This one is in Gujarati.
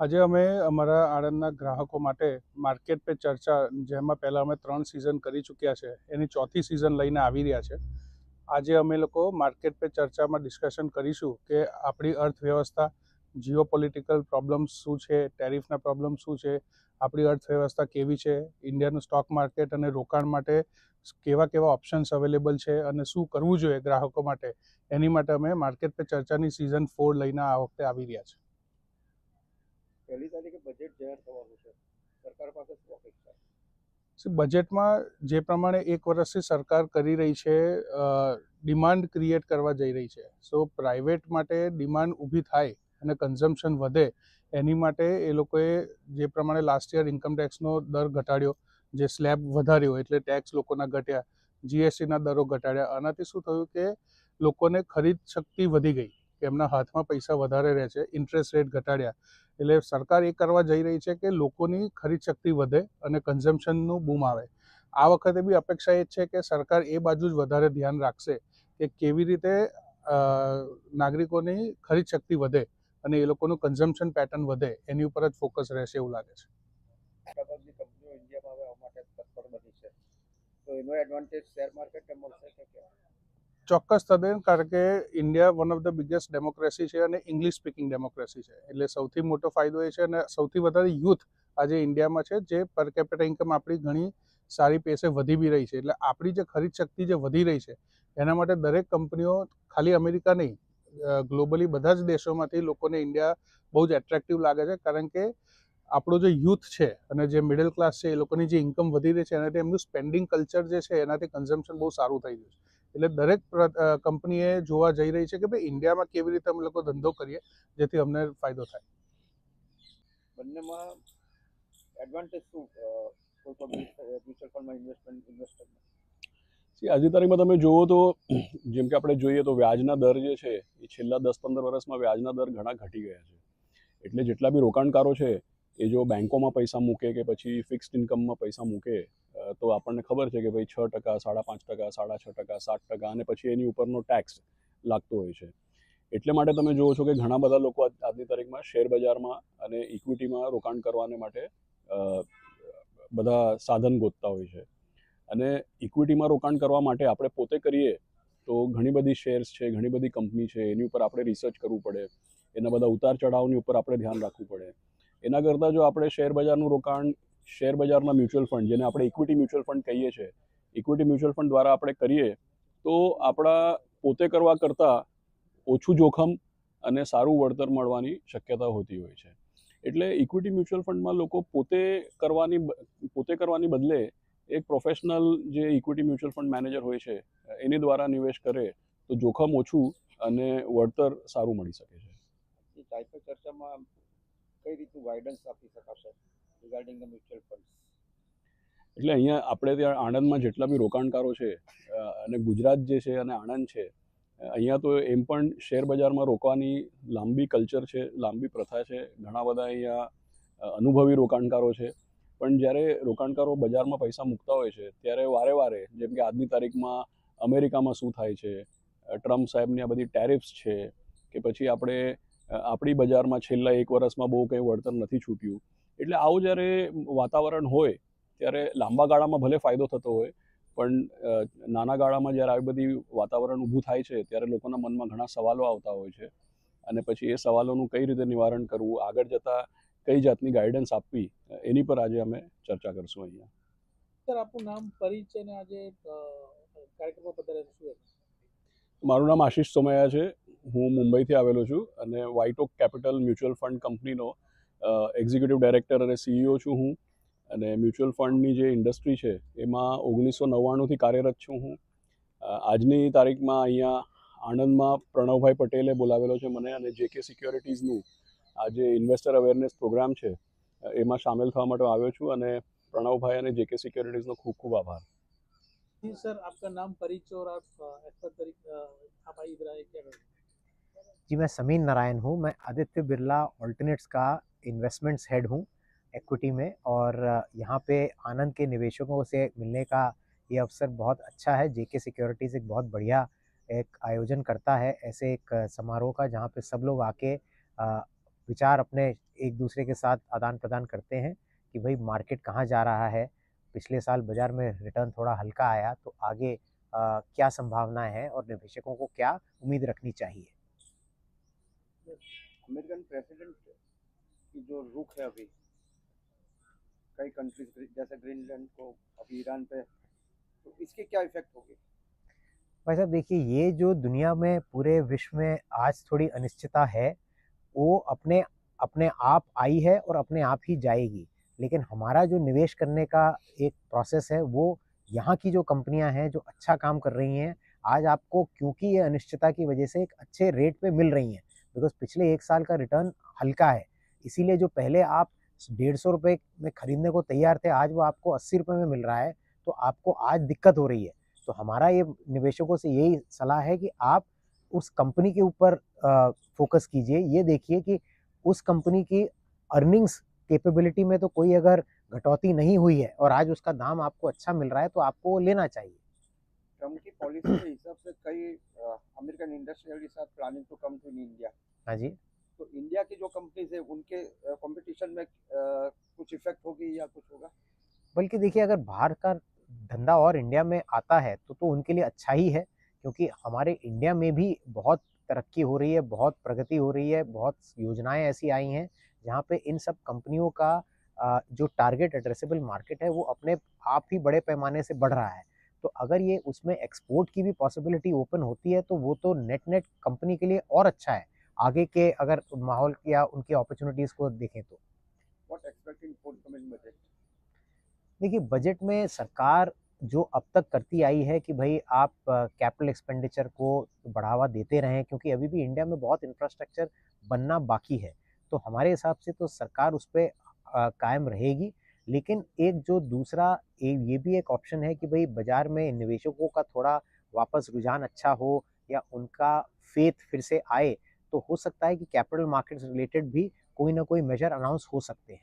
આજે અમે અમારા આણંદના ગ્રાહકો માટે માર્કેટ પે ચર્ચા, જેમાં પહેલાં અમે 3 સિઝન કરી ચૂક્યા છે, એની ચોથી સિઝન લઈને આવી રહ્યા છે. આજે અમે લોકો માર્કેટ પે ચર્ચામાં ડિસ્કશન કરીશું કે આપણી અર્થવ્યવસ્થા, જીઓપોલિટિકલ પ્રોબ્લેમ્સ શું છે, ટેરિફના પ્રોબ્લેમ શું છે, આપણી અર્થવ્યવસ્થા કેવી છે, ઇન્ડિયાનું સ્ટોક માર્કેટ અને રોકાણ માટે કેવા કેવા ઓપ્શન્સ અવેલેબલ છે અને શું કરવું જોઈએ ગ્રાહકો માટે, એની માટે અમે માર્કેટ પે ચર્ચાની સિઝન 4 લઈને આ વખતે આવી રહ્યા છે. પહેલી તારીખે બજેટ જાહેર થવાનું છે. સરકાર પાસે શું અપેક્ષા? બજેટમાં જે પ્રમાણે એક વર્ષથી સરકાર કરી રહી છે, ડિમાન્ડ ક્રિએટ કરવા જઈ રહી છે. સો પ્રાઇવેટ માટે ડિમાન્ડ ઊભી થાય અને કન્ઝમ્પશન વધે, એની માટે એ લોકોએ જે પ્રમાણે લાસ્ટ યર ઇન્કમ ટેક્સનો દર ઘટાડ્યો, જે સ્લેબ વધાર્યો એટલે ટેક્સ લોકોના ઘટ્યા, જીએસટીના દરો ઘટાડ્યા. આનાથી શું થયું કે લોકોને ખરીદ શક્તિ વધી ગઈ, કે એમના હાથમાં પૈસા વધારે રહે છે, ઇન્ટરેસ્ટ રેટ ઘટાડ્યા. એટલે સરકાર એ કરવા જઈ રહી છે કે લોકોની ખરીદ શક્તિ વધે અને કન્ઝમ્પશનનું બૂમ આવે. આ વખતે બી અપેક્ષા એ જ છે કે સરકાર એ બાજુ જ વધારે ધ્યાન રાખશે કે કેવી રીતે નાગરિકોની ખરીદ શક્તિ વધે અને એ લોકોનું કન્ઝમ્પશન પેટર્ન વધે, એની ઉપર જ ફોકસ રહેશે એવું લાગે છે. મોટાભાગની કંપનીઓ ઇન્ડિયામાં હવે આવવા માટે તત્પર બની છે, તો એનો એડવાન્ટેજ શેર માર્કેટને મળશે કે કેમ? ચોક્કસ તદ્દન, કારણ કે India one of the biggest democracy છે અને ઇંગ્લિશ સ્પીકિંગ ડેમોક્રેસી છે, એટલે સૌથી મોટો ફાયદો એ છે. અને સૌથી વધારે યુથ આજે ઇન્ડિયામાં છે, જે પર કેપિટા ઇન્કમ આપણી ઘણી સારી પેસે વધી બી રહી છે. એટલે આપણી જે ખરીદ શક્તિ જે વધી રહી છે, એના માટે દરેક કંપનીઓ, ખાલી અમેરિકા નહીં, ગ્લોબલી બધા જ દેશોમાંથી લોકોને ઇન્ડિયા બહુ જ એટ્રેક્ટિવ લાગે છે, કારણ કે આપણો જે યુથ છે અને જે મિડલ ક્લાસ છે, એ લોકોની જે ઇન્કમ વધી રહી છે, એનાથી એમનું સ્પેન્ડિંગ કલ્ચર જે છે, એનાથી કન્ઝમ્પશન બહુ સારું થઈ ગયું છે. એટલે દરેક કંપનીએ જોવા જઈ રહી છે કે ભાઈ ઇન્ડિયામાં કેવી રીતે અમે લોકો ધંધો કરીએ જેથી અમને ફાયદો થાય. બંનેમાં એડવાન્ટેજ શું કોઈ પણ મ્યુચ્યુઅલ ફંડમાં ઇન્વેસ્ટરમાં? આજની તારીખમાં તમે જુઓ તો, જેમ કે આપણે જોઈએ તો વ્યાજના દર જે છે એ છેલ્લા 10-15 વર્ષમાં વ્યાજના દર ઘણા ઘટી ગયા છે. એટલે જેટલા બી રોકાણકારો છે એ જો બેંકોમાં પૈસા મૂકે કે પછી ફિક્સ્ડ ઇન્કમમાં પૈસા મૂકે, તો આપણને ખબર છે કે ભાઈ 6%, 5.5%, 6.5%, 7% અને પછી એની ઉપરનો ટેક્સ લાગતો હોય છે. એટલે માટે તમે જુઓ છો કે ઘણા બધા લોકો આજની તારીખમાં શેર બજારમાં અને ઇક્વિટીમાં રોકાણ કરવાને માટે બધા સાધન ગોતતા હોય છે. અને ઇક્વિટીમાં રોકાણ કરવા માટે આપણે પોતે કરીએ તો ઘણી બધી શેર્સ છે, ઘણી બધી કંપની છે, એની ઉપર આપણે રિસર્ચ કરવું પડે, એના બધા ઉતાર ચઢાવની ઉપર આપણે ધ્યાન રાખવું પડે. એના કરતાં જો આપણે શેર બજારનું રોકાણ શેર બજારના મ્યુચ્યુઅલ ફંડ, જેને આપણે ઇક્વિટી મ્યુચ્યુઅલ ફંડ કહીએ છીએ, ઇક્વિટી મ્યુચ્યુઅલ ફંડ દ્વારા આપણે કરીએ તો આપણા પોતે કરવા કરતાં ઓછું જોખમ અને સારું વળતર મળવાની શક્યતા હોતી હોય છે. એટલે ઇક્વિટી મ્યુચ્યુઅલ ફંડમાં લોકો પોતે કરવાની બદલે એક પ્રોફેશનલ જે ઇક્વિટી મ્યુચ્યુઅલ ફંડ મેનેજર હોય છે એની દ્વારા નિવેશ કરે તો જોખમ ઓછું અને વળતર સારું મળી શકે છે. ટાઈપ ચર્ચામાં કઈ રીતનું ગાઈડન્સ આપી શકાશે રિગાર્ડિંગ ધ મ્યુચ્યુઅલ ફંડ? એટલે અહીંયા આપણે ત્યાં આણંદમાં જેટલા બી રોકાણકારો છે અને ગુજરાત જે છે અને આણંદ છે, અહીંયા તો એમ પણ શેર બજારમાં રોકવાની લાંબી કલ્ચર છે, લાંબી પ્રથા છે. ઘણા બધા અહીંયા અનુભવી રોકાણકારો છે. પણ જ્યારે રોકાણકારો બજારમાં પૈસા મૂકતા હોય છે ત્યારે વારે વારે, જેમ કે આજની તારીખમાં અમેરિકામાં શું થાય છે, ટ્રમ્પ સાહેબની આ બધી ટેરિફ્સ છે, કે પછી આપણી બજારમાં છેલ્લા 1 વર્ષમાં બહુ કંઈ વળતર નથી છૂટ્યું. એટલે આવું જ્યારે વાતાવરણ હોય ત્યારે લાંબા ગાળામાં ભલે ફાયદો થતો હોય, પણ નાના ગાળામાં જ્યારે આવી બધી વાતાવરણ ઊભું થાય છે ત્યારે લોકોના મનમાં ઘણા સવાલો આવતા હોય છે. અને પછી એ સવાલોનું કઈ રીતે નિવારણ કરવું, આગળ જતાં કઈ જાતની ગાઈડન્સ આપવી, એની પર આજે અમે ચર્ચા કરશું અહીંયા. સર, આપનું નામ, પરિચય ને આજે કાર્યક્રમમાં પધાર્યા શું? મારું નામ આશીષ સોમૈયા છે. હું મુંબઈથી આવેલો છું અને white oak capital mutual fund કંપનીનો એક્ઝિક્યુટિવ ડાયરેક્ટર અને સીઈઓ છું હું. અને મ્યુચ્યુઅલ ફંડની જે ઇન્ડસ્ટ્રી છે એમાં 1999થી કાર્યરત છું હું. આજની તારીખમાં અહીંયા આણંદમાં પ્રણવભાઈ પટેલે બોલાવેલો છે મને, અને જેકે સિક્યોરિટીઝનું આ જે ઇન્વેસ્ટર અવેરનેસ પ્રોગ્રામ છે એમાં સામેલ થવા માટે આવ્યો છું. અને प्रणव भाई અને જેકે સિક્યોરિટીઝનો ખૂબ ખૂબ આભાર. जी सर, आपका नाम, परिचय और आप एक्सपर्ट तरीके आप आई इधर आए क्या करें? जी, मैं समीर नारायण हूँ। मैं आदित्य बिरला ऑल्टरनेट्स का इन्वेस्टमेंट्स हेड हूँ इक्विटी में, और यहाँ पे आनंद के निवेशकों से मिलने का ये अवसर बहुत अच्छा है। जेके सिक्योरिटीज़ एक बहुत बढ़िया एक आयोजन करता है ऐसे एक समारोह का, जहाँ पे सब लोग आके विचार अपने एक दूसरे के साथ आदान प्रदान करते हैं कि भाई मार्केट कहाँ जा रहा है। पिछले साल बाजार में रिटर्न थोड़ा हल्का आया, तो आगे क्या संभावनाएं हैं और निवेशकों को क्या उम्मीद रखनी चाहिए। अमेरिकन प्रेसिडेंट की जो रुख है अभी कई कंट्रीज जैसे ग्रीनलैंड को, अभी ईरान पे, तो इसके क्या इफेक्ट होगी? भाई साहब देखिए, ये जो दुनिया में पूरे विश्व में आज थोड़ी अनिश्चितता है, वो अपने अपने आप आई है और अपने आप ही जाएगी। लेकिन हमारा जो निवेश करने का एक प्रोसेस है, वो यहाँ की जो कंपनियां हैं जो अच्छा काम कर रही हैं, आज आपको क्योंकि ये अनिश्चितता की वजह से एक अच्छे रेट पे मिल रही हैं, बिकॉज पिछले 1 साल का रिटर्न हल्का है। इसीलिए जो पहले आप 150 रुपये में खरीदने को तैयार थे, आज वो आपको 80 रुपये में मिल रहा है, तो आपको आज दिक्कत हो रही है। तो हमारा ये निवेशकों से यही सलाह है कि आप उस कंपनी के ऊपर फोकस कीजिए। ये देखिए कि उस कंपनी की अर्निंग्स कैपेबिलिटी में तो कोई अगर घटौती नहीं हुई है और आज उसका दाम आपको अच्छा मिल रहा है, तो आपको लेना चाहिए। ट्रम्प की पॉलिसी के हिसाब से कई American industrialist are planning to come to India. हाँ जी। तो इंडिया की जो कंपनीज है उनके कंपटीशन में कुछ इफेक्ट होगी या कुछ होगा? बल्कि देखिए, अगर बाहर का धंधा और इंडिया में आता है तो उनके लिए अच्छा ही है, क्योंकि हमारे इंडिया में भी बहुत तरक्की हो रही है, बहुत प्रगति हो रही है, बहुत योजनाएं ऐसी आई हैं जहाँ पे इन सब कंपनियों का जो टारगेट एड्रेसेबल मार्केट है वो अपने आप ही बड़े पैमाने से बढ़ रहा है। तो अगर ये उसमें एक्सपोर्ट की भी पॉसिबिलिटी ओपन होती है, तो वो तो नेट नेट कंपनी के लिए और अच्छा है आगे के अगर माहौल या उनकी अपॉर्चुनिटीज़ को देखें तो। What expecting forthcoming budget? देखिए, बजट में सरकार जो अब तक करती आई है कि भाई आप कैपिटल एक्सपेंडिचर को बढ़ावा देते रहें, क्योंकि अभी भी इंडिया में बहुत इंफ्रास्ट्रक्चर बनना बाकी है। तो हमारे हिसाब से तो सरकार उस पर कायम रहेगी। लेकिन एक जो दूसरा ये भी एक ऑप्शन है कि भाई बाजार में निवेशकों का थोड़ा वापस रुझान अच्छा हो या उनका फेथ फिर से आए, तो हो सकता है कि कैपिटल मार्केट्स रिलेटेड भी कोई ना कोई मेजर अनाउंस हो सकते हैं।